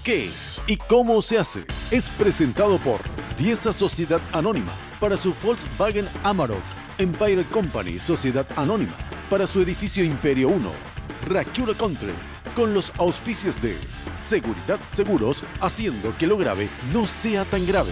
¿Qué y cómo se hace? Es presentado por Dieza Sociedad Anónima para su Volkswagen Amarok, Empire Company Sociedad Anónima para su edificio Imperio 1, Racura Country, con los auspicios de Seguridad Seguros, haciendo que lo grave no sea tan grave.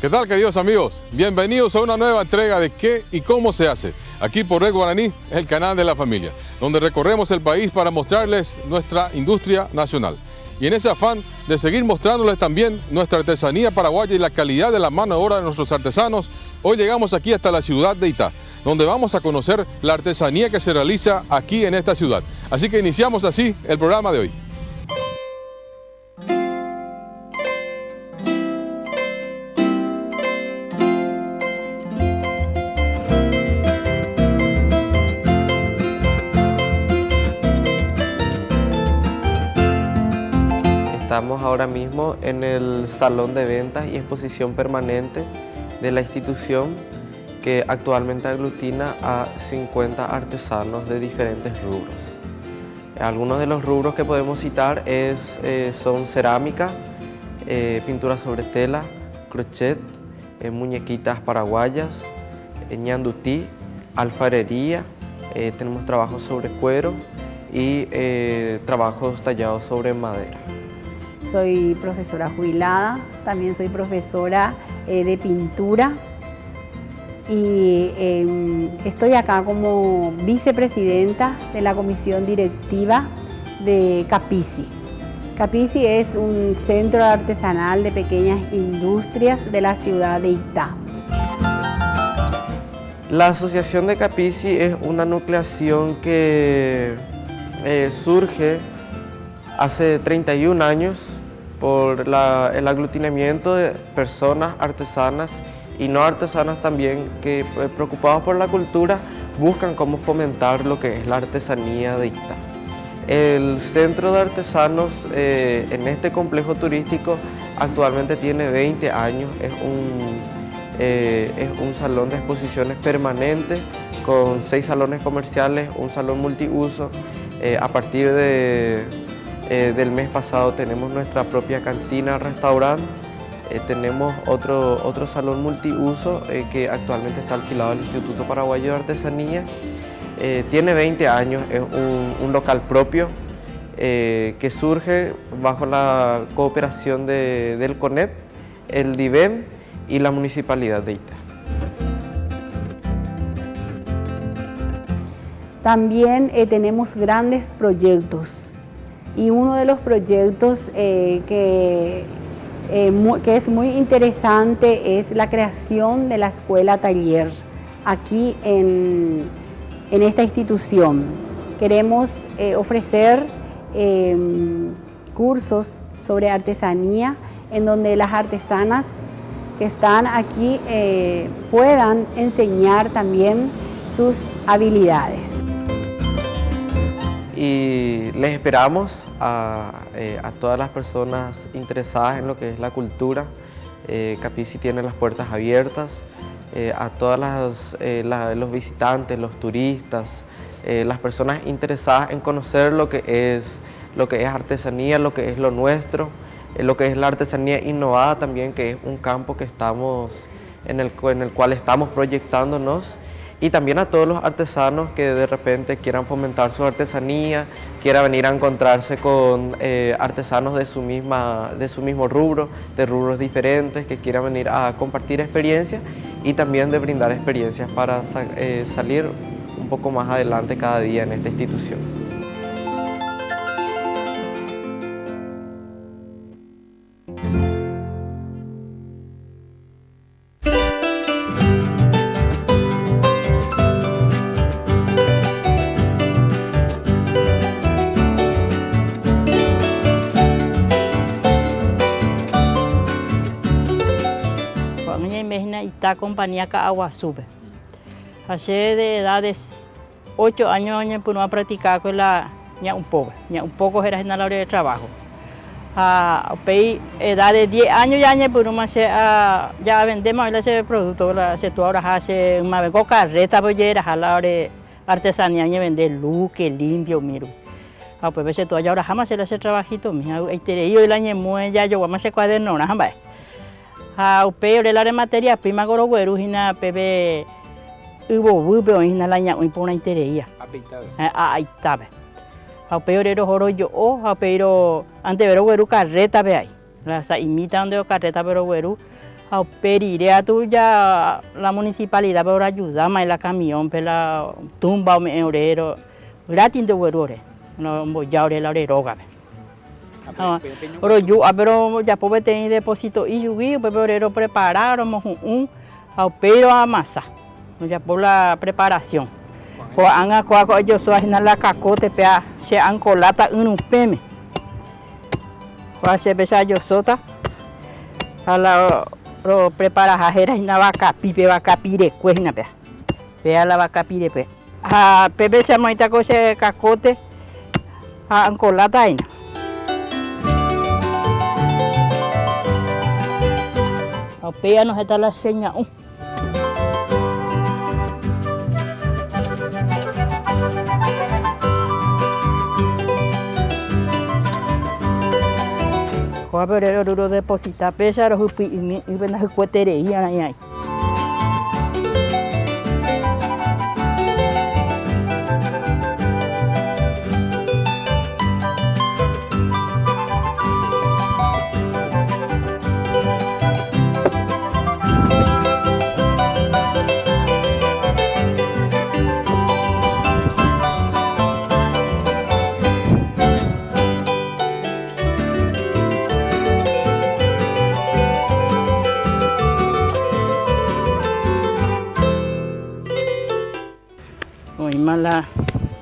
¿Qué tal, queridos amigos? Bienvenidos a una nueva entrega de ¿Qué y cómo se hace? Aquí por Red Guaraní, el canal de la familia, donde recorremos el país para mostrarles nuestra industria nacional. Y en ese afán de seguir mostrándoles también nuestra artesanía paraguaya y la calidad de la mano de obra de nuestros artesanos, hoy llegamos aquí hasta la ciudad de Itá, donde vamos a conocer la artesanía que se realiza aquí en esta ciudad. Así que iniciamos así el programa de hoy. Estamos ahora mismo en el Salón de Ventas y Exposición Permanente de la institución, que actualmente aglutina a 50 artesanos de diferentes rubros. Algunos de los rubros que podemos citar son cerámica, pintura sobre tela, crochet, muñequitas paraguayas, ñandutí, alfarería, tenemos trabajos sobre cuero y trabajos tallados sobre madera. Soy profesora jubilada, también soy profesora de pintura y estoy acá como vicepresidenta de la comisión directiva de Capisi. Capisi es un centro artesanal de pequeñas industrias de la ciudad de Itá. La asociación de Capisi es una nucleación que surge hace 31 años por el aglutinamiento de personas artesanas y no artesanas también que, preocupados por la cultura, buscan cómo fomentar lo que es la artesanía de Itá. El Centro de Artesanos en este complejo turístico actualmente tiene 20 años, es un salón de exposiciones permanente con 6 salones comerciales, un salón multiuso. A partir del mes pasado tenemos nuestra propia cantina, restaurante, tenemos otro salón multiuso que actualmente está alquilado al Instituto Paraguayo de Artesanía. Tiene 20 años, es un local propio que surge bajo la cooperación del CONEP, el DIVEM y la Municipalidad de Itá. También tenemos grandes proyectos y uno de los proyectos que es muy interesante es la creación de la escuela taller aquí en esta institución. Queremos ofrecer cursos sobre artesanía en donde las artesanas que están aquí puedan enseñar también sus habilidades. Y les esperamos a todas las personas interesadas en lo que es la cultura. Capisi tiene las puertas abiertas a todas los visitantes, los turistas, las personas interesadas en conocer lo que es artesanía, lo que es lo nuestro, lo que es la artesanía innovada también, que es un campo que en el cual estamos proyectándonos. Y también a todos los artesanos que de repente quieran fomentar su artesanía, quieran venir a encontrarse con artesanos de su mismo rubro, de rubros diferentes, que quieran venir a compartir experiencias y también de brindar experiencias para salir un poco más adelante cada día en esta institución. Cuando me imagina esta compañía que agua sube. Hace de edades 8 años me pude practicar con la ya un poco era en la hora de trabajo. A edad de 10 años ya me pude ya vendemos ese producto, se tú ahora hace una vez carreta bollera a la hora de artesanía y vender luque limpio miro. Pues veces tú ahora jamás se le hace trabajito mío, y la ñemue ya yo vamos a hacer cuaderno, nada más. Pero el área de materia prima gorogüero y na pebe hubo y na la ña y por una intería. Ahí está. Pero era oro yo pero antes vero güero carreta ve ahí. La imita donde carreta pero güero. Pero iré a tu ya la municipalidad para ayudar más la camión para tumba me orero. Gratis de güero. No voy a orar la oreroga. Pero yo pero ya puedo tener depósito y yo pero preparamos pero a masa. Ya por la preparación. Cuando yo soy la cacote pea se ancolata un peme. Cuando se besa yo sota a la prepara jajera y na vaca pire cuesna pea. Pea la vaca pire pe. Pepe se maita cosa cacote a ancolata ahí. Pea nos está la seña. Pero duro depositar pesa los y ven a cuetería ahí.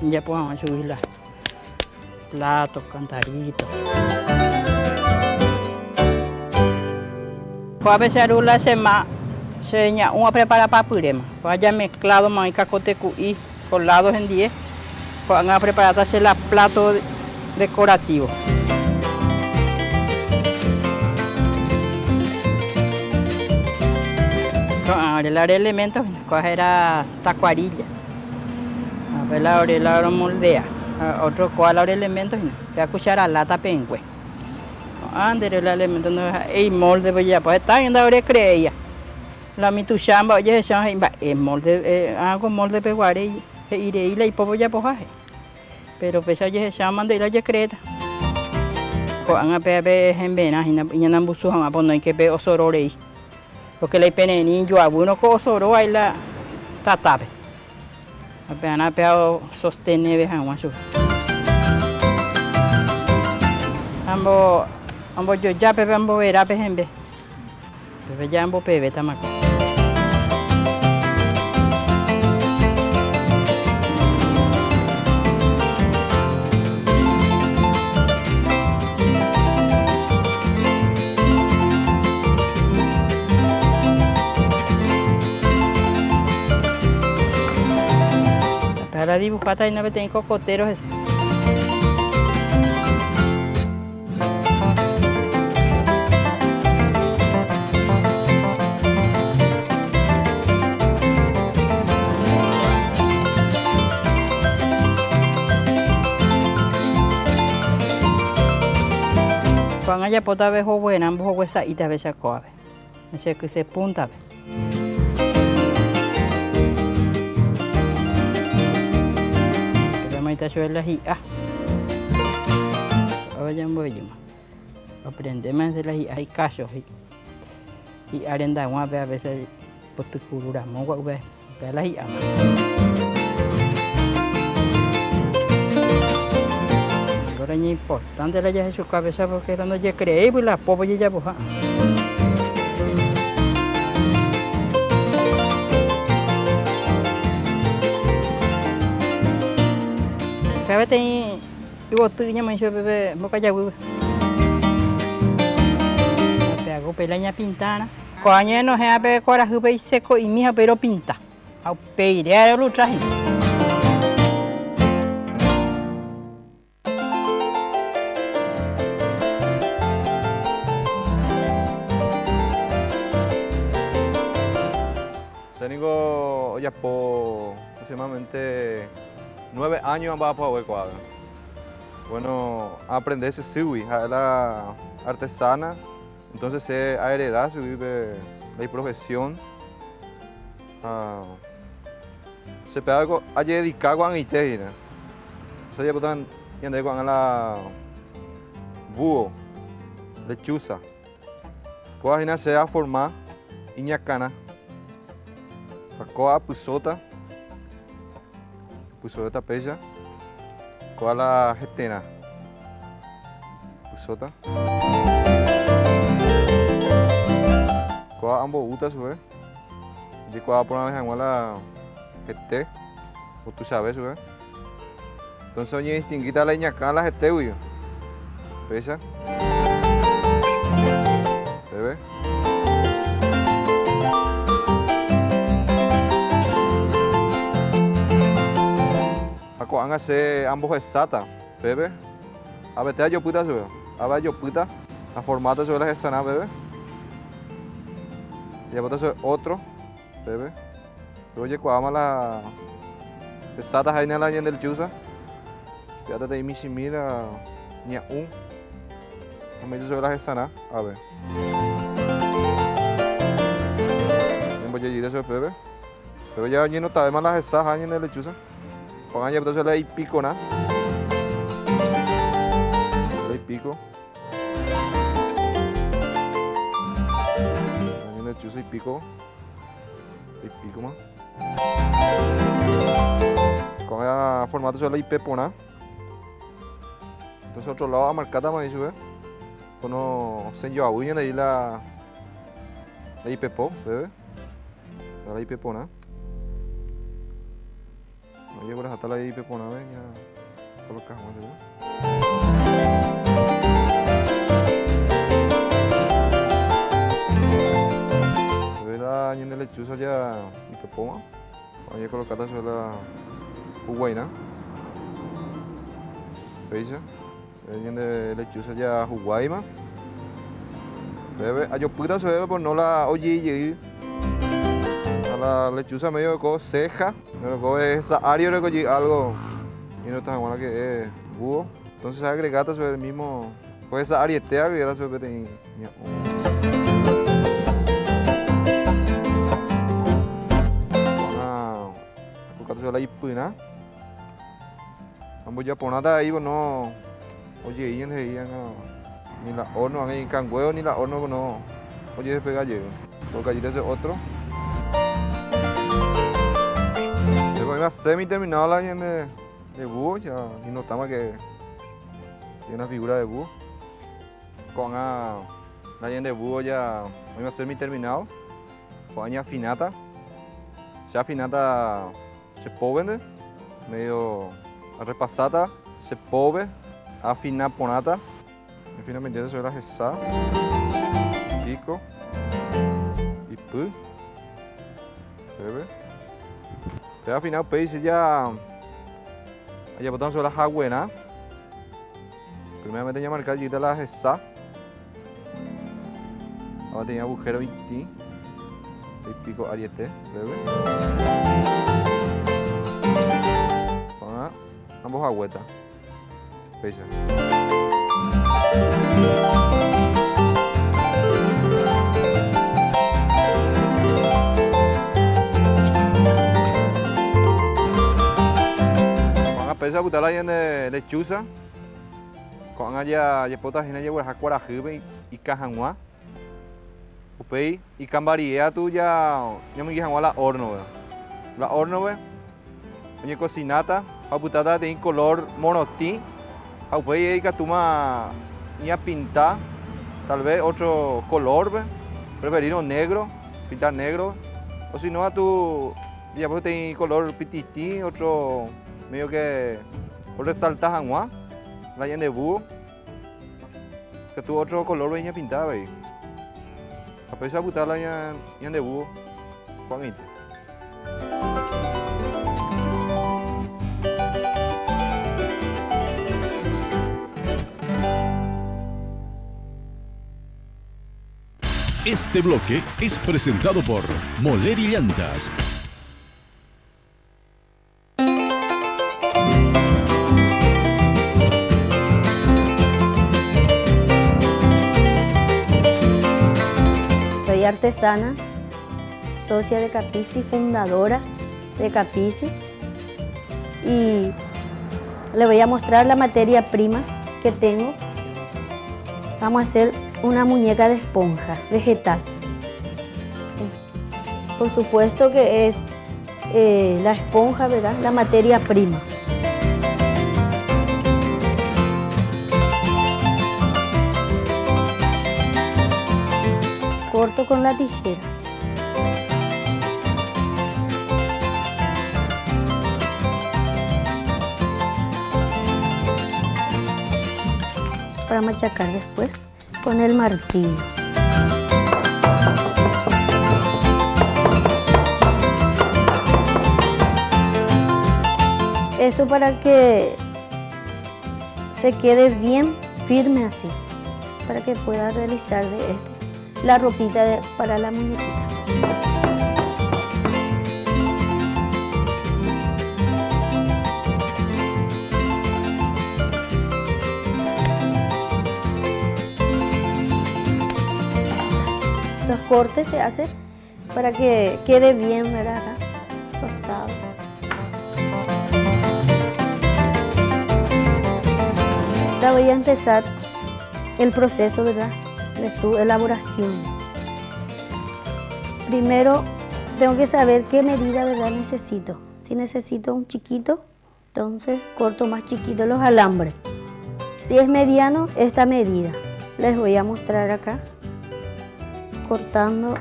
Ya podemos subir los platos, cantaritos. A veces la semana uno prepara para purema. Vaya mezclado más cacote cuí con lados en 10. Van a preparar para hacer los platos decorativos. Arreglar elementos, coger tacuarilla. La moldea, otro cual elementos, ya cuchara lata pengue. Antes el elemento no es molde, pues ya pues está en la hora creía. La mituchamba, oye, es molde, hago molde peguare y de la y poco ya pojaje. Pero pues oye, se llaman de la secreta. Con a pepe en venas y no busujan a poner que pe osorore. Porque le pene niño a uno con osoro ahí la tatabe. Apenas peado sostener vejan guacho. Ambo yo ya pepe ambo verá pejembe. Pepe ya ambo pepe tamaco. Para dibujar y no me tengo cocoteros. Cuando haya pota vejo buena, ambos huesa y te veces coave. No sé que se punta. Suela y ahora ya voy yo aprendemos de las hay casos y arenda una vez a veces por tu cultura mogua ve las y ahora es importante la ya en su cabeza porque no ya creí pues la pobre ya boja. A veces tengo tuya me dice bebé boca ya huevo. Te hago pelaña pintana. Coañe no es a ver coraje seco y mija pero pinta. A pedir a lo traje. Tengo ya por aproximadamente 9 años para poder cuadrar. Bueno, aprender ese siwi, la artesana, entonces se ha heredado la profesión. Se pega a dedicar con iteira. Se ya pueden yendo con la búho, lechuza. Coagina se ha formado iñacana. Coa pusota peja, coa la getena, pusota, coa ambos uta sube, y coa por una vez en la gete, o tú sabes sube, entonces oye distinguita la ñaca la gete uyo, peja, bebé. Cuando hace ambos exata, bebé, a veces yo puta sube, a veces yo puta, a formato sobre la gesana, bebé, y a veces otro, bebé, oye cuando la exata hay en la del chusa, fíjate de mi simila, ni a me sobre la gesana, a ver, voy a ir de bebé, pero ya no está de más las exatas en el chusa. Con años entonces le pico nada. Le pico. Año le chuzo y pico. Le pico más. Con el formato se le pepona. Entonces otro lado a marcada más dice, cuando se yo aguña de ahí la pepo, bebé. La pepona. Oye, por hasta la IP por una vez ya colocamos, ¿verdad? La ñen de lechuza ya IP poma. Oye, colocada sobre la juguaina. ¿Veis? Ñen de lechuza ya juguaima. Bebe, yo puta se bebe por no la oye la lechuza medio de ceja, pero esa área de algo y no está buena que es búho. Entonces agregata sobre el mismo, pues esa arietea agregata sobre el sobre la ipuna. Ambos japonatas ahí, no, oye, y ni la horno, ni cangüeo, ni la horno, no, oye, se pega llego. Porque allí ese otro. Semi terminado la ñen de búho, ya y notamos que tiene una figura de búho. Con la ñen de búho ya voy a semi terminado. Con la finata. Ya finata se pove, medio repasada, se pove, afina ponata. Finalmente sobre la gesa. Pico. Y pu. Bebe. Pero al final pues ya botamos sobre la jagüena. Primeramente ya marcar allí de la gesa. Ahora tenía agujero 20. Y pico ariete, bebé. Ponga ambos agüetas. Pesa. Pesa putar ahí en lechuza, con allá potas en allá a cuarajube y cajanua, upei y cambaría tú ya me cajanua la horno ve, oye cocinata, a putata tiene color monotí, a upei y catuma y a pintar, tal vez otro color ve, preferir negro, pintar negro, o si no a tu ya pues tiene color pitití, otro medio que por resaltar agua, la ñen de búho, que tuvo otro color venía pintada ahí. A pesar de putarla en de búho, con ite. Este bloque es presentado por Moleri Llantas. Soy artesana, socia de Capici, fundadora de Capici, y le voy a mostrar la materia prima que tengo. Vamos a hacer una muñeca de esponja vegetal. Por supuesto que es la esponja, ¿verdad?, la materia prima. Corto con la tijera. Para machacar después con el martillo. Esto para que se quede bien firme así, para que pueda realizar de la ropita para la muñequita. Los cortes se hacen para que quede bien, ¿verdad? Cortado. Ahora voy a empezar el proceso, ¿verdad?, de su elaboración. Primero tengo que saber qué medida, ¿verdad?, necesito. Si necesito un chiquito, entonces corto más chiquito los alambres. Si es mediano, esta medida. Les voy a mostrar acá, cortando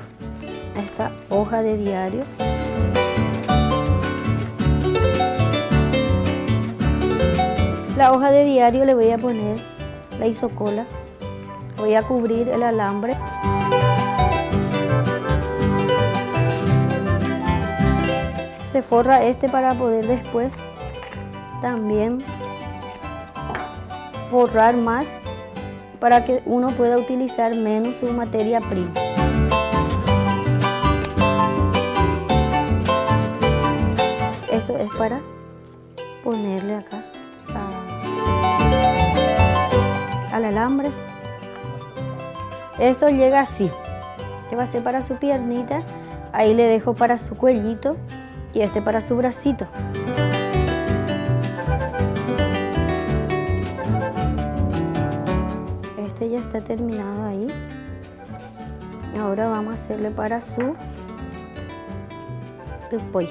esta hoja de diario. La hoja de diario le voy a poner la isocola. Voy a cubrir el alambre. Se forra para poder después también forrar más, para que uno pueda utilizar menos su materia prima. Esto es para ponerle acá al alambre. Esto llega así. Este va a ser para su piernita. Ahí le dejo para su cuellito y este para su bracito. Este ya está terminado ahí. Ahora vamos a hacerle para su pollo.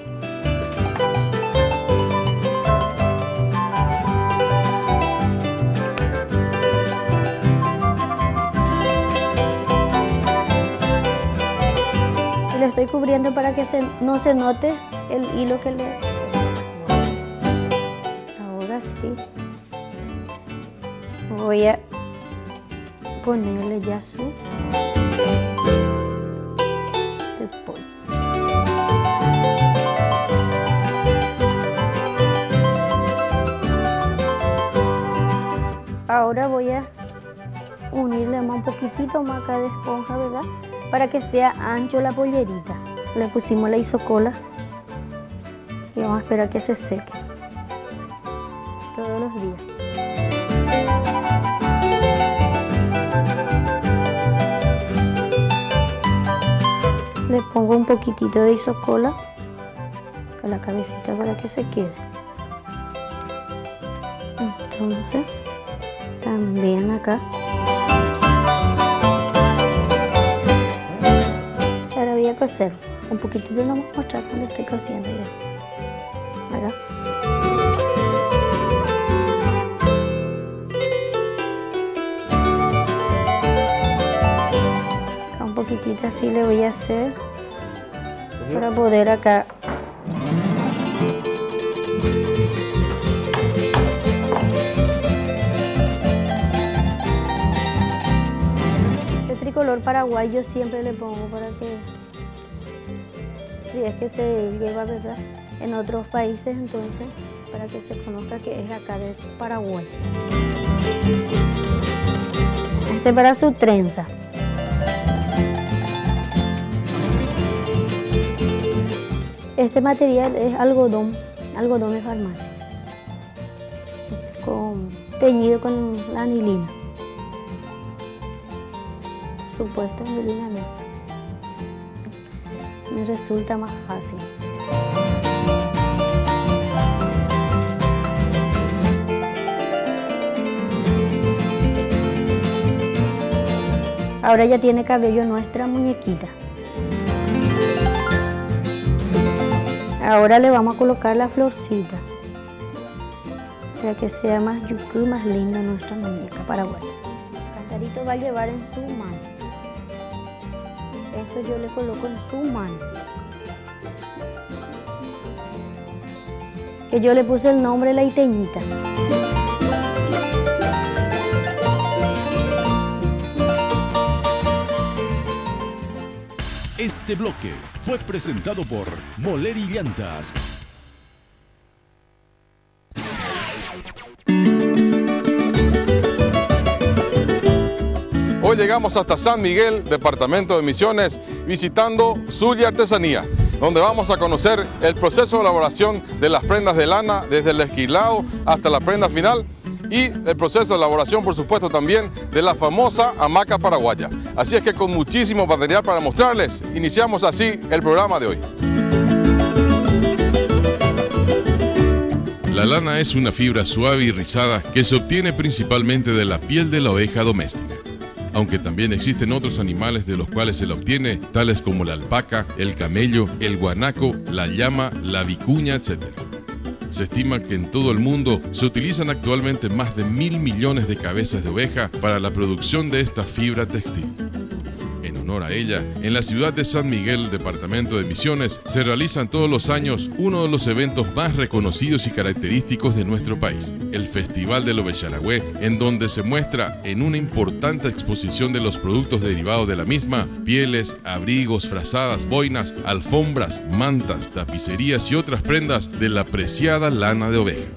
Le estoy cubriendo para que no se note el hilo que le... Ahora sí. Voy a ponerle ya su pollo. Ahora voy a unirle un poquitito más acá de esponja, ¿verdad?, para que sea ancho la pollerita. Le pusimos la isocola y vamos a esperar que se seque todos los días. Le pongo un poquitito de isocola a la cabecita para que se quede. Entonces, también acá. Ahora voy a coser un poquitito, no voy a mostrar cuando estoy cosiendo ya. ¿Verdad? Acá un poquitito así le voy a hacer para poder acá color Paraguay yo siempre le pongo para que, si es que se lleva, ¿verdad?, en otros países, entonces, para que se conozca que es acá de Paraguay. Este para su trenza. Este material es algodón de farmacia, teñido con la anilina. Supuesto anilina no. Me resulta más fácil. Ahora ya tiene cabello nuestra muñequita. Ahora le vamos a colocar la florcita para que sea más yucu, más linda nuestra muñeca paraguaya. El cantarito va a llevar en su mano. Esto yo le coloco en su mano. Que yo le puse el nombre La Iteñita. Este bloque fue presentado por Moleri Llantas. Hoy llegamos hasta San Miguel, departamento de Misiones, visitando Zulia Artesanía, donde vamos a conocer el proceso de elaboración de las prendas de lana, desde el esquilado hasta la prenda final, y el proceso de elaboración, por supuesto, también de la famosa hamaca paraguaya. Así es que con muchísimo material para mostrarles, iniciamos así el programa de hoy. La lana es una fibra suave y rizada que se obtiene principalmente de la piel de la oveja doméstica, aunque también existen otros animales de los cuales se la obtiene, tales como la alpaca, el camello, el guanaco, la llama, la vicuña, etc. Se estima que en todo el mundo se utilizan actualmente más de 1.000 millones de cabezas de oveja para la producción de esta fibra textil. En honor a ella, en la ciudad de San Miguel, departamento de Misiones, se realizan todos los años uno de los eventos más reconocidos y característicos de nuestro país, el Festival del Ovexaragüe, en donde se muestra en una importante exposición de los productos derivados de la misma, pieles, abrigos, frazadas, boinas, alfombras, mantas, tapicerías y otras prendas de la preciada lana de oveja.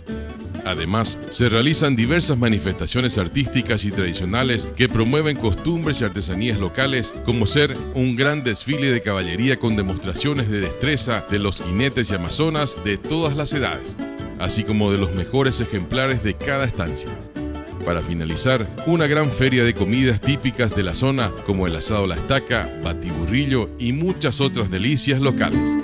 Además, se realizan diversas manifestaciones artísticas y tradicionales que promueven costumbres y artesanías locales, como ser un gran desfile de caballería con demostraciones de destreza de los jinetes y amazonas de todas las edades, así como de los mejores ejemplares de cada estancia. Para finalizar, una gran feria de comidas típicas de la zona, como el asado a la estaca, batiburrillo y muchas otras delicias locales.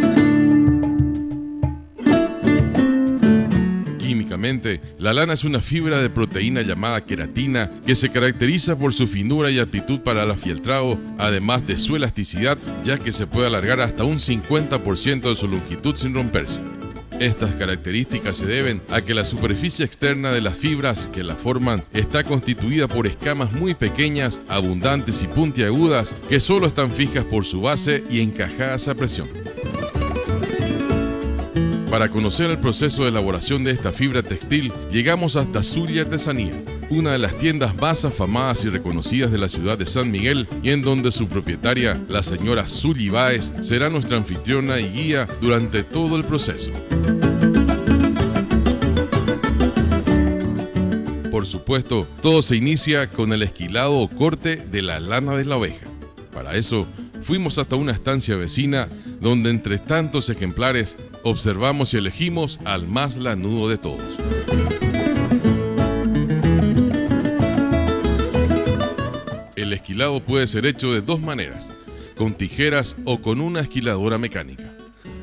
La lana es una fibra de proteína llamada queratina que se caracteriza por su finura y aptitud para el afieltrado, además de su elasticidad, ya que se puede alargar hasta un 50% de su longitud sin romperse. Estas características se deben a que la superficie externa de las fibras que la forman está constituida por escamas muy pequeñas, abundantes y puntiagudas que solo están fijas por su base y encajadas a presión. Para conocer el proceso de elaboración de esta fibra textil, llegamos hasta Zulia Artesanía, una de las tiendas más afamadas y reconocidas de la ciudad de San Miguel, y en donde su propietaria, la señora Zuli Báez, será nuestra anfitriona y guía durante todo el proceso. Por supuesto, todo se inicia con el esquilado o corte de la lana de la oveja. Para eso, fuimos hasta una estancia vecina donde entre tantos ejemplares observamos y elegimos al más lanudo de todos. El esquilado puede ser hecho de dos maneras, con tijeras o con una esquiladora mecánica.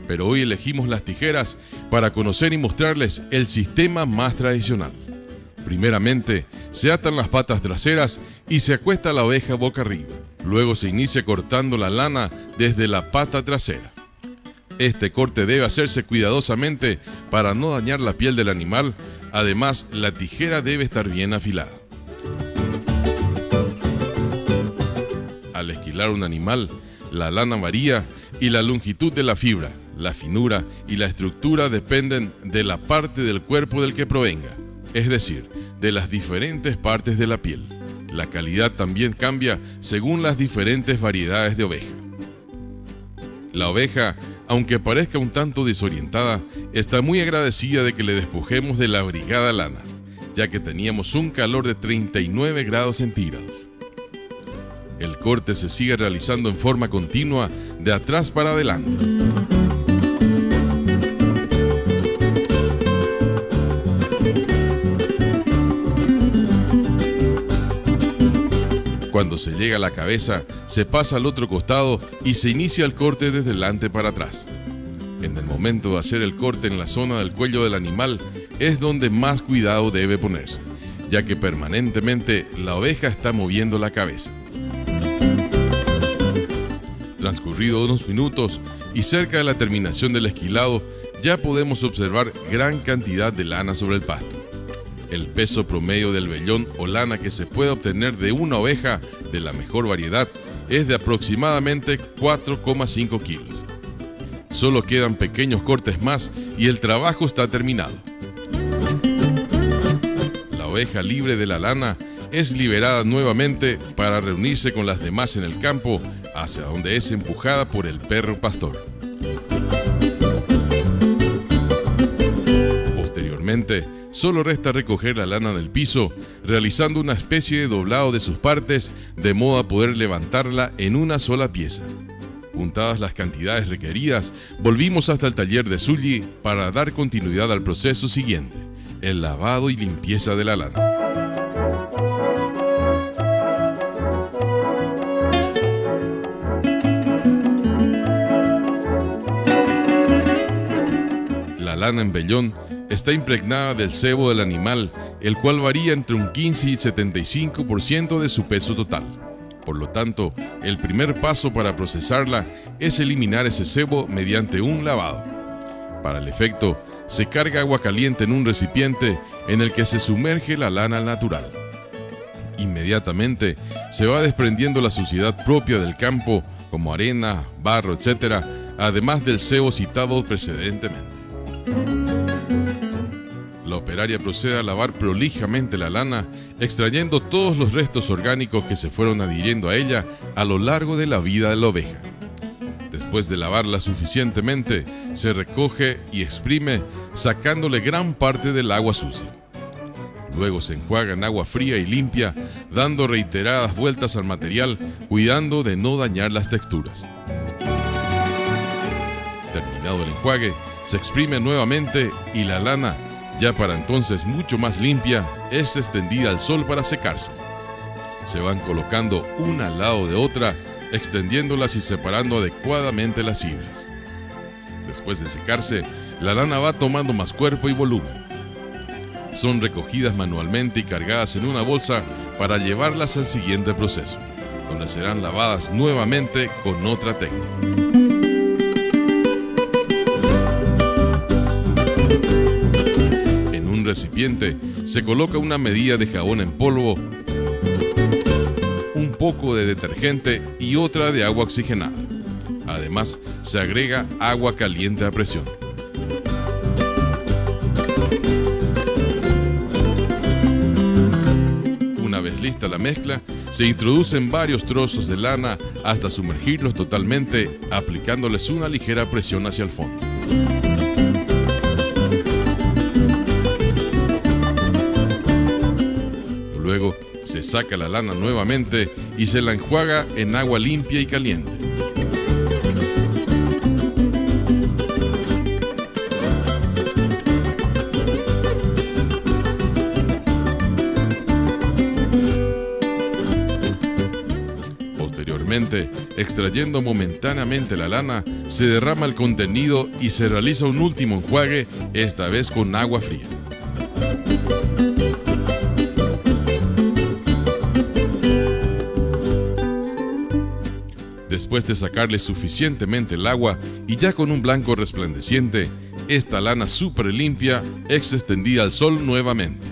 Pero hoy elegimos las tijeras para conocer y mostrarles el sistema más tradicional. Primeramente, se atan las patas traseras y se acuesta la oveja boca arriba. Luego se inicia cortando la lana desde la pata trasera. Este corte debe hacerse cuidadosamente para no dañar la piel del animal. Además, la tijera debe estar bien afilada. Al esquilar un animal, la lana varía y la longitud de la fibra, la finura y la estructura dependen de la parte del cuerpo del que provenga, es decir, de las diferentes partes de la piel. La calidad también cambia según las diferentes variedades de oveja. La oveja, aunque parezca un tanto desorientada, está muy agradecida de que le despojemos de la abrigada lana, ya que teníamos un calor de 39 grados centígrados. El corte se sigue realizando en forma continua de atrás para adelante. Cuando se llega a la cabeza, se pasa al otro costado y se inicia el corte desde delante para atrás. En el momento de hacer el corte en la zona del cuello del animal es donde más cuidado debe ponerse, ya que permanentemente la oveja está moviendo la cabeza. Transcurridos unos minutos y cerca de la terminación del esquilado, ya podemos observar gran cantidad de lana sobre el pasto. El peso promedio del vellón o lana que se puede obtener de una oveja de la mejor variedad es de aproximadamente 4,5 kilos. Solo quedan pequeños cortes más y el trabajo está terminado. La oveja libre de la lana es liberada nuevamente para reunirse con las demás en el campo, hacia donde es empujada por el perro pastor. Posteriormente, solo resta recoger la lana del piso, realizando una especie de doblado de sus partes, de modo a poder levantarla en una sola pieza. Juntadas las cantidades requeridas, volvimos hasta el taller de Zully para dar continuidad al proceso siguiente, el lavado y limpieza de la lana. La lana en vellón está impregnada del sebo del animal, el cual varía entre un 15 y 75% de su peso total. Por lo tanto, el primer paso para procesarla es eliminar ese sebo mediante un lavado. Para el efecto, se carga agua caliente en un recipiente en el que se sumerge la lana al natural. Inmediatamente se va desprendiendo la suciedad propia del campo, como arena, barro, etc., además del sebo citado precedentemente. La operaria procede a lavar prolijamente la lana, extrayendo todos los restos orgánicos que se fueron adhiriendo a ella a lo largo de la vida de la oveja. Después de lavarla suficientemente, se recoge y exprime, sacándole gran parte del agua sucia. Luego se enjuaga en agua fría y limpia, dando reiteradas vueltas al material, cuidando de no dañar las texturas. Terminado el enjuague, se exprime nuevamente y la lana, ya para entonces mucho más limpia, es extendida al sol para secarse. Se van colocando una al lado de otra, extendiéndolas y separando adecuadamente las fibras. Después de secarse, la lana va tomando más cuerpo y volumen. Son recogidas manualmente y cargadas en una bolsa para llevarlas al siguiente proceso, donde serán lavadas nuevamente con otra técnica. Recipiente se coloca una medida de jabón en polvo, un poco de detergente y otra de agua oxigenada. Además, se agrega agua caliente a presión. Una vez lista la mezcla, se introducen varios trozos de lana hasta sumergirlos totalmente, aplicándoles una ligera presión hacia el fondo. Luego se saca la lana nuevamente y se la enjuaga en agua limpia y caliente. Posteriormente, extrayendo momentáneamente la lana, se derrama el contenido y se realiza un último enjuague, esta vez con agua fría. Después de sacarle suficientemente el agua y ya con un blanco resplandeciente, esta lana súper limpia es extendida al sol nuevamente.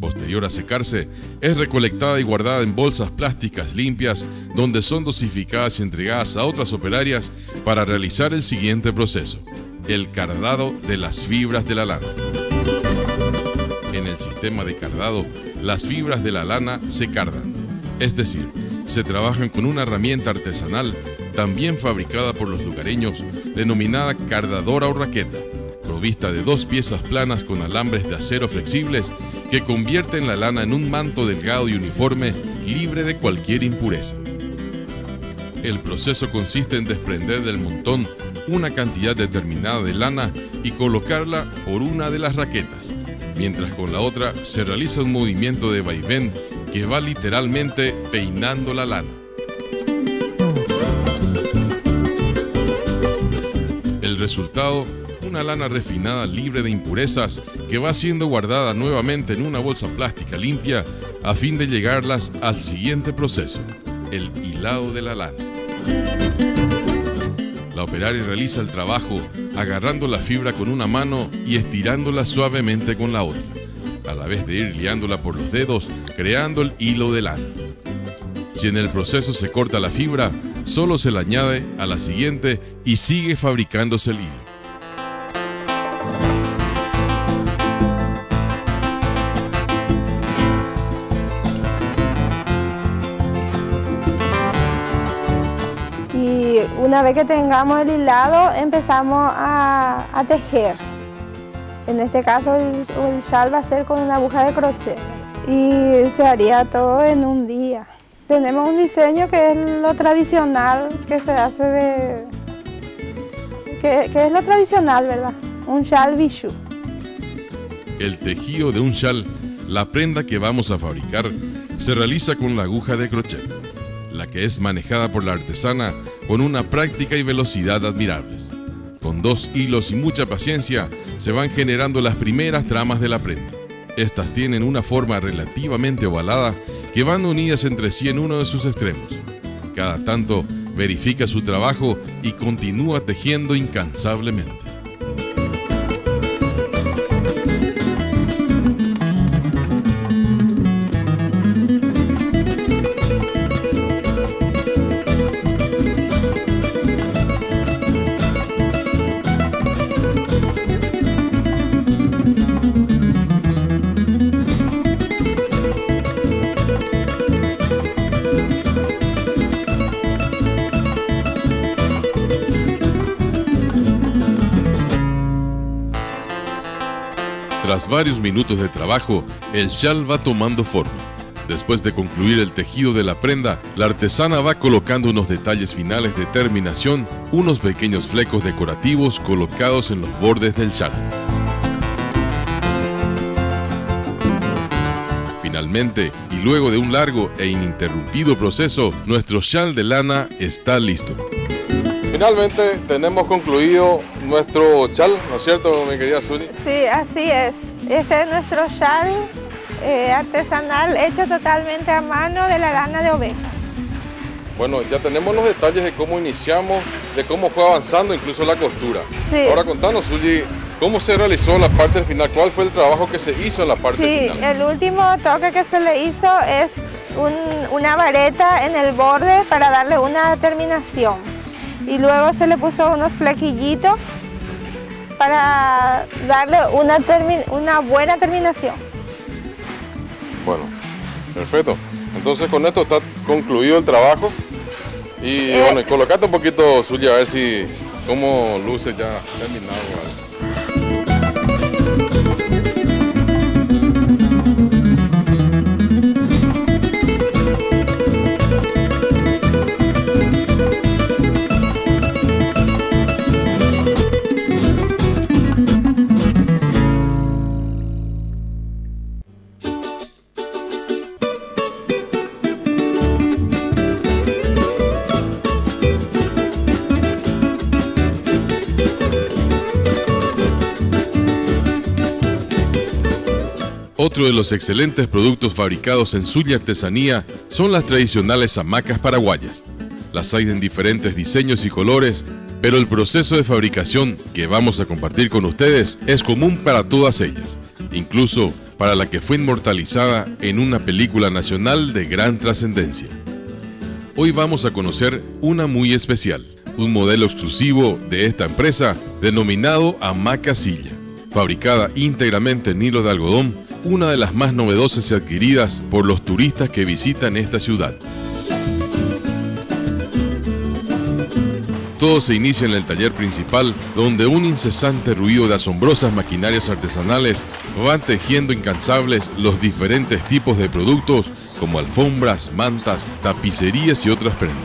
Posterior a secarse, es recolectada y guardada en bolsas plásticas limpias, donde son dosificadas y entregadas a otras operarias para realizar el siguiente proceso, el cardado de las fibras de la lana. En el sistema de cardado, las fibras de la lana se cardan, es decir, se trabajan con una herramienta artesanal también fabricada por los lugareños, denominada cardadora o raqueta, provista de 2 piezas planas con alambres de acero flexibles que convierten la lana en un manto delgado y uniforme, libre de cualquier impureza. El proceso consiste en desprender del montón una cantidad determinada de lana y colocarla por una de las raquetas, mientras con la otra se realiza un movimiento de vaivén que va literalmente peinando la lana. El resultado, una lana refinada libre de impurezas que va siendo guardada nuevamente en una bolsa plástica limpia a fin de llegarlas al siguiente proceso, el hilado de la lana. La operaria realiza el trabajo agarrando la fibra con una mano y estirándola suavemente con la otra, a la vez de ir liándola por los dedos, creando el hilo de lana. Si en el proceso se corta la fibra, solo se la añade a la siguiente y sigue fabricándose el hilo. Y una vez que tengamos el hilado, empezamos a tejer. En este caso el chal va a ser con una aguja de crochet y se haría todo en un día. Tenemos un diseño que es lo tradicional que se hace que es lo tradicional, ¿verdad? Un chal bichú. El tejido de un chal, la prenda que vamos a fabricar, se realiza con la aguja de crochet, la que es manejada por la artesana con una práctica y velocidad admirables. Con 2 hilos y mucha paciencia se van generando las primeras tramas de la prenda. Estas tienen una forma relativamente ovalada que van unidas entre sí en uno de sus extremos. Cada tanto verifica su trabajo y continúa tejiendo incansablemente. Tras varios minutos de trabajo, el chal va tomando forma. Después de concluir el tejido de la prenda, la artesana va colocando unos detalles finales de terminación, unos pequeños flecos decorativos colocados en los bordes del chal. Finalmente, y luego de un largo e ininterrumpido proceso, nuestro chal de lana está listo. Finalmente tenemos concluido nuestro chal, ¿no es cierto, mi querida Zuli? Sí, así es. Este es nuestro chal artesanal hecho totalmente a mano de la lana de oveja. Bueno, ya tenemos los detalles de cómo iniciamos, de cómo fue avanzando incluso la costura. Sí. Ahora contanos, Zuli, ¿cómo se realizó la parte final? ¿Cuál fue el trabajo que se hizo en la parte final? Sí, el último toque que se le hizo es una vareta en el borde para darle una terminación. Y luego se le puso unos flequillitos para darle una buena terminación. Bueno, perfecto. Entonces con esto está concluido el trabajo. Y bueno, y colocate un poquito, Zuli, a ver si cómo luce ya terminado. Otro de los excelentes productos fabricados en Zulia Artesanía son las tradicionales hamacas paraguayas. Las hay en diferentes diseños y colores, pero el proceso de fabricación que vamos a compartir con ustedes es común para todas ellas, incluso para la que fue inmortalizada en una película nacional de gran trascendencia. Hoy vamos a conocer una muy especial, un modelo exclusivo de esta empresa denominado hamaca silla, fabricada íntegramente en hilo de algodón una de las más novedosas y adquiridas por los turistas que visitan esta ciudad. Todo se inicia en el taller principal, donde un incesante ruido de asombrosas maquinarias artesanales van tejiendo incansables los diferentes tipos de productos como alfombras, mantas, tapicerías y otras prendas.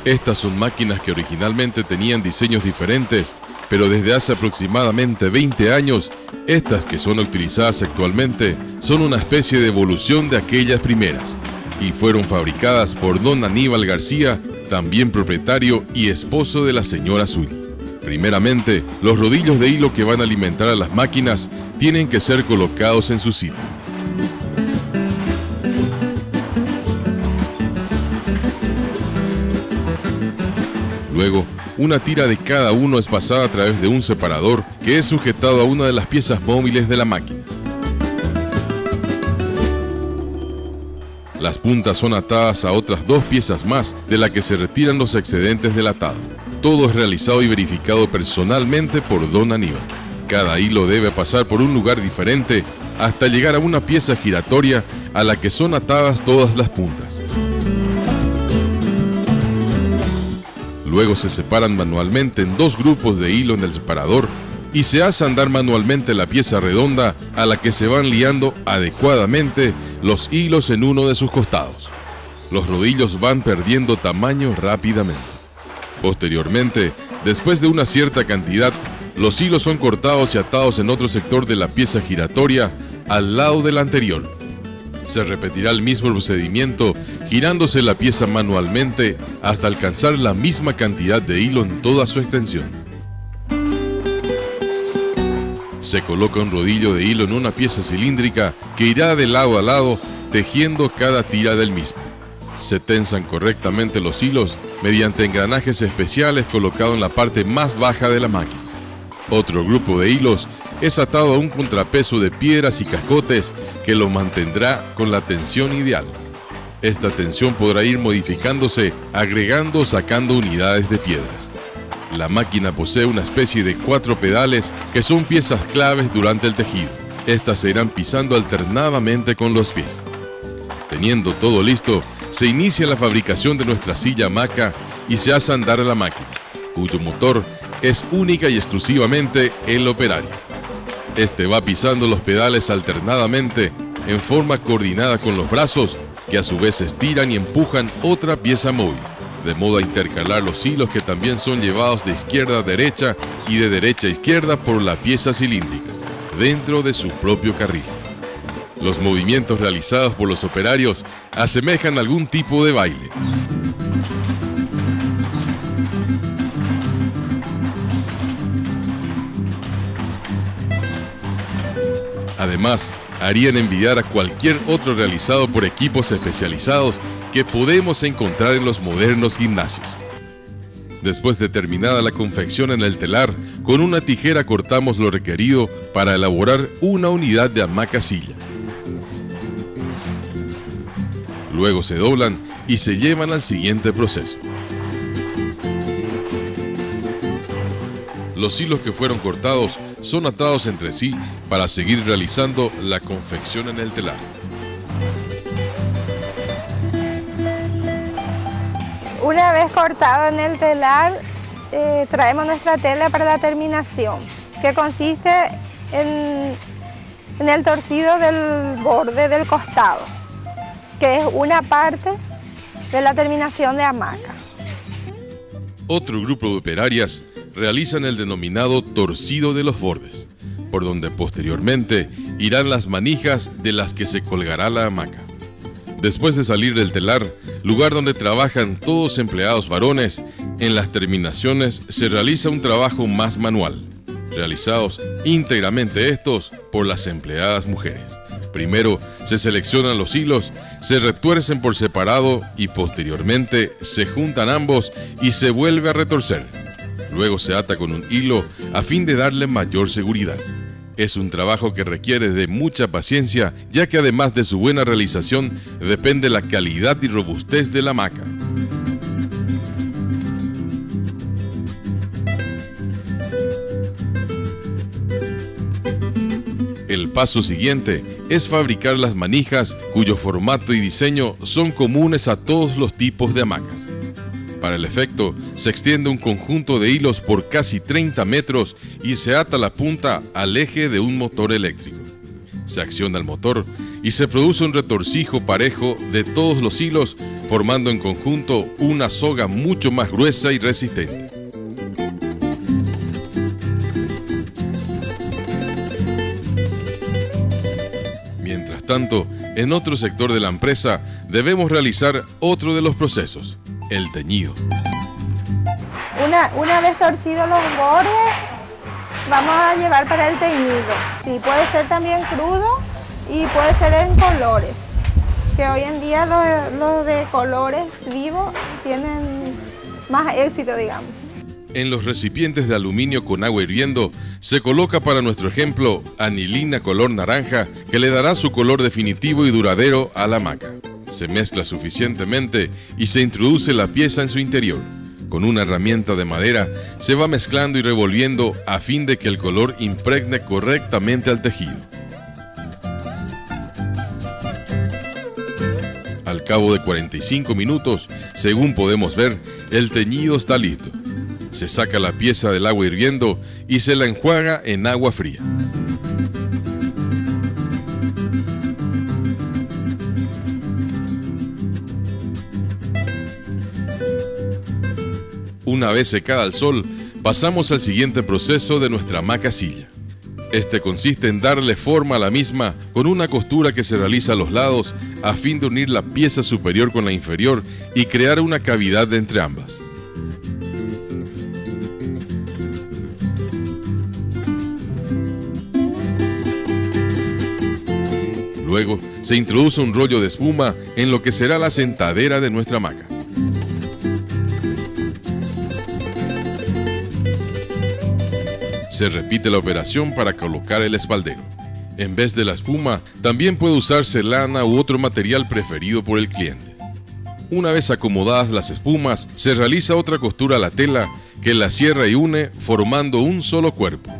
Estas son máquinas que originalmente tenían diseños diferentes, pero desde hace aproximadamente 20 años, estas que son utilizadas actualmente son una especie de evolución de aquellas primeras y fueron fabricadas por don Aníbal García, también propietario y esposo de la señora Zuli. Primeramente, los rodillos de hilo que van a alimentar a las máquinas tienen que ser colocados en su sitio. Luego, una tira de cada uno es pasada a través de un separador que es sujetado a una de las piezas móviles de la máquina. Las puntas son atadas a otras 2 piezas más de las que se retiran los excedentes del atado. Todo es realizado y verificado personalmente por don Aníbal. Cada hilo debe pasar por un lugar diferente hasta llegar a una pieza giratoria a la que son atadas todas las puntas. Luego se separan manualmente en 2 grupos de hilo en el separador y se hace andar manualmente la pieza redonda a la que se van liando adecuadamente los hilos en uno de sus costados. Los rodillos van perdiendo tamaño rápidamente. Posteriormente, después de una cierta cantidad, los hilos son cortados y atados en otro sector de la pieza giratoria al lado del anterior. Se repetirá el mismo procedimiento girándose la pieza manualmente hasta alcanzar la misma cantidad de hilo en toda su extensión. Se coloca un rodillo de hilo en una pieza cilíndrica que irá de lado a lado tejiendo cada tira del mismo. Se tensan correctamente los hilos mediante engranajes especiales colocados en la parte más baja de la máquina. Otro grupo de hilos es atado a un contrapeso de piedras y cascotes que lo mantendrá con la tensión ideal. Esta tensión podrá ir modificándose agregando o sacando unidades de piedras. La máquina posee una especie de 4 pedales que son piezas claves durante el tejido. Estas se irán pisando alternadamente con los pies. Teniendo todo listo, se inicia la fabricación de nuestra silla hamaca y se hace andar a la máquina, cuyo motor es única y exclusivamente el operario. Este va pisando los pedales alternadamente en forma coordinada con los brazos, que a su vez estiran y empujan otra pieza móvil, de modo a intercalar los hilos que también son llevados de izquierda a derecha y de derecha a izquierda por la pieza cilíndrica, dentro de su propio carril. Los movimientos realizados por los operarios asemejan algún tipo de baile. Además, harían envidiar a cualquier otro realizado por equipos especializados que podemos encontrar en los modernos gimnasios. Después de terminada la confección en el telar, con una tijera cortamos lo requerido para elaborar una unidad de hamaca silla. Luego se doblan y se llevan al siguiente proceso. Los hilos que fueron cortados son atados entre sí para seguir realizando la confección en el telar. Una vez cortado en el telar, traemos nuestra tela para la terminación, que consiste en el torcido del borde del costado, que es una parte de la terminación de hamaca. Otro grupo de operarias realizan el denominado torcido de los bordes, por donde posteriormente irán las manijas de las que se colgará la hamaca. Después de salir del telar, lugar donde trabajan todos empleados varones, en las terminaciones se realiza un trabajo más manual, realizados íntegramente estos por las empleadas mujeres. Primero se seleccionan los hilos, se retuercen por separado y posteriormente se juntan ambos y se vuelve a retorcer. Luego se ata con un hilo a fin de darle mayor seguridad. Es un trabajo que requiere de mucha paciencia, ya que además de su buena realización, depende la calidad y robustez de la hamaca. El paso siguiente es fabricar las manijas, cuyo formato y diseño son comunes a todos los tipos de hamacas. Para el efecto, se extiende un conjunto de hilos por casi 30 metros y se ata la punta al eje de un motor eléctrico. Se acciona el motor y se produce un retorcijo parejo de todos los hilos, formando en conjunto una soga mucho más gruesa y resistente. Mientras tanto, en otro sector de la empresa debemos realizar otro de los procesos, el teñido. Una vez torcidos los bordes, vamos a llevar para el teñido. Sí, puede ser también crudo y puede ser en colores, que hoy en día los de colores vivos tienen más éxito, digamos. En los recipientes de aluminio con agua hirviendo se coloca para nuestro ejemplo anilina color naranja, que le dará su color definitivo y duradero a la hamaca. Se mezcla suficientemente y se introduce la pieza en su interior. Con una herramienta de madera se va mezclando y revolviendo a fin de que el color impregne correctamente al tejido. Al cabo de 45 minutos, según podemos ver, el teñido está listo. Se saca la pieza del agua hirviendo y se la enjuaga en agua fría. Una vez secada al sol, pasamos al siguiente proceso de nuestra hamaca silla. Este consiste en darle forma a la misma con una costura que se realiza a los lados a fin de unir la pieza superior con la inferior y crear una cavidad entre ambas. Luego se introduce un rollo de espuma en lo que será la sentadera de nuestra hamaca. Se repite la operación para colocar el espaldero. En vez de la espuma, también puede usarse lana u otro material preferido por el cliente. Una vez acomodadas las espumas, se realiza otra costura a la tela que la cierra y une formando un solo cuerpo.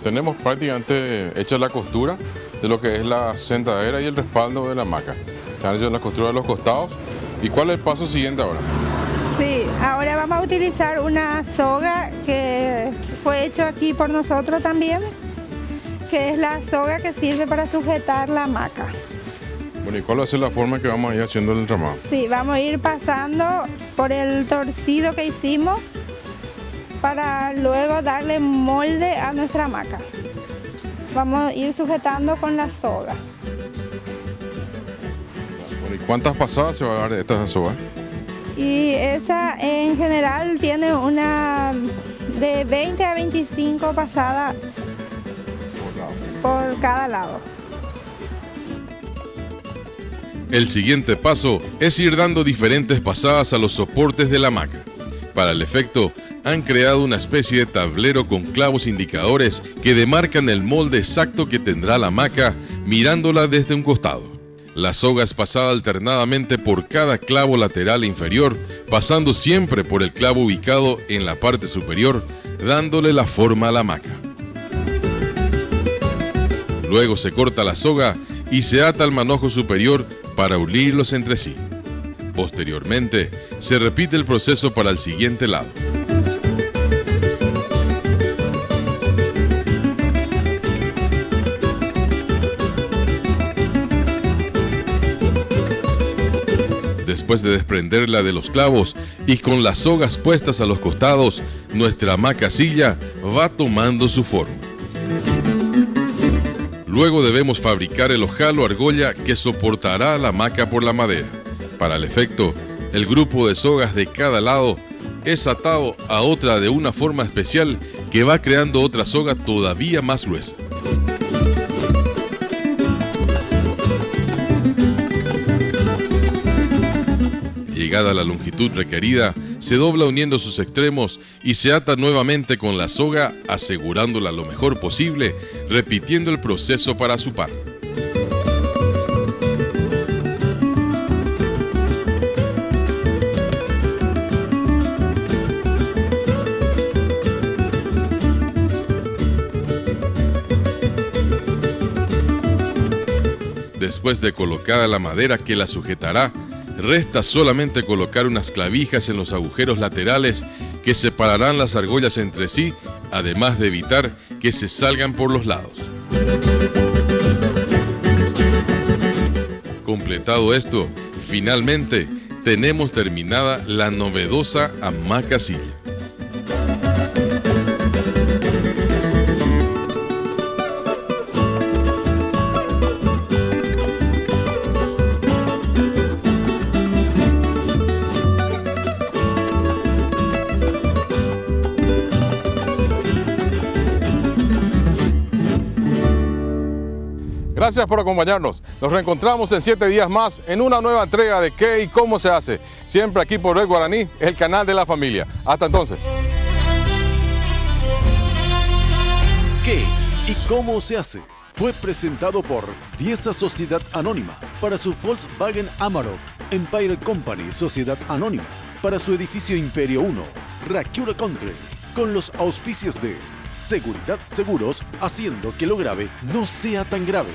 Tenemos prácticamente hecha la costura de lo que es la sentadera y el respaldo de la hamaca. Se han hecho la costura de los costados. ¿Y cuál es el paso siguiente ahora? Sí, ahora vamos a utilizar una soga que fue hecho aquí por nosotros también, que es la soga que sirve para sujetar la hamaca. Bueno, ¿y cuál va a ser la forma que vamos a ir haciendo el entramado? Sí, vamos a ir pasando por el torcido que hicimos para luego darle molde a nuestra hamaca. Vamos a ir sujetando con la soga. Bueno, ¿y cuántas pasadas se va a dar de esta soga? Y esa en general tiene una de 20 a 25 pasadas por cada lado. El siguiente paso es ir dando diferentes pasadas a los soportes de la hamaca. Para el efecto, han creado una especie de tablero con clavos indicadores que demarcan el molde exacto que tendrá la hamaca mirándola desde un costado. La soga es pasada alternadamente por cada clavo lateral e inferior, pasando siempre por el clavo ubicado en la parte superior, dándole la forma a la hamaca. Luego se corta la soga y se ata al manojo superior para unirlos entre sí. Posteriormente, se repite el proceso para el siguiente lado. Después de desprenderla de los clavos y con las sogas puestas a los costados, nuestra hamaca silla va tomando su forma. Luego debemos fabricar el ojal o argolla que soportará la hamaca por la madera. Para el efecto, el grupo de sogas de cada lado es atado a otra de una forma especial que va creando otra soga todavía más gruesa. Llegada a la longitud requerida, se dobla uniendo sus extremos y se ata nuevamente con la soga, asegurándola lo mejor posible, repitiendo el proceso para su par. Después de colocada la madera que la sujetará, resta solamente colocar unas clavijas en los agujeros laterales que separarán las argollas entre sí, además de evitar que se salgan por los lados. Completado esto, finalmente tenemos terminada la novedosa hamaca silla. Gracias por acompañarnos. Nos reencontramos en 7 días más en una nueva entrega de ¿Qué y cómo se hace? Siempre aquí por Red Guaraní, el canal de la familia. Hasta entonces. ¿Qué y cómo se hace? Fue presentado por Dieza Sociedad Anónima para su Volkswagen Amarok, Empire Company Sociedad Anónima para su edificio Imperio 1, Racura Country, con los auspicios de Seguridad Seguros, haciendo que lo grave no sea tan grave.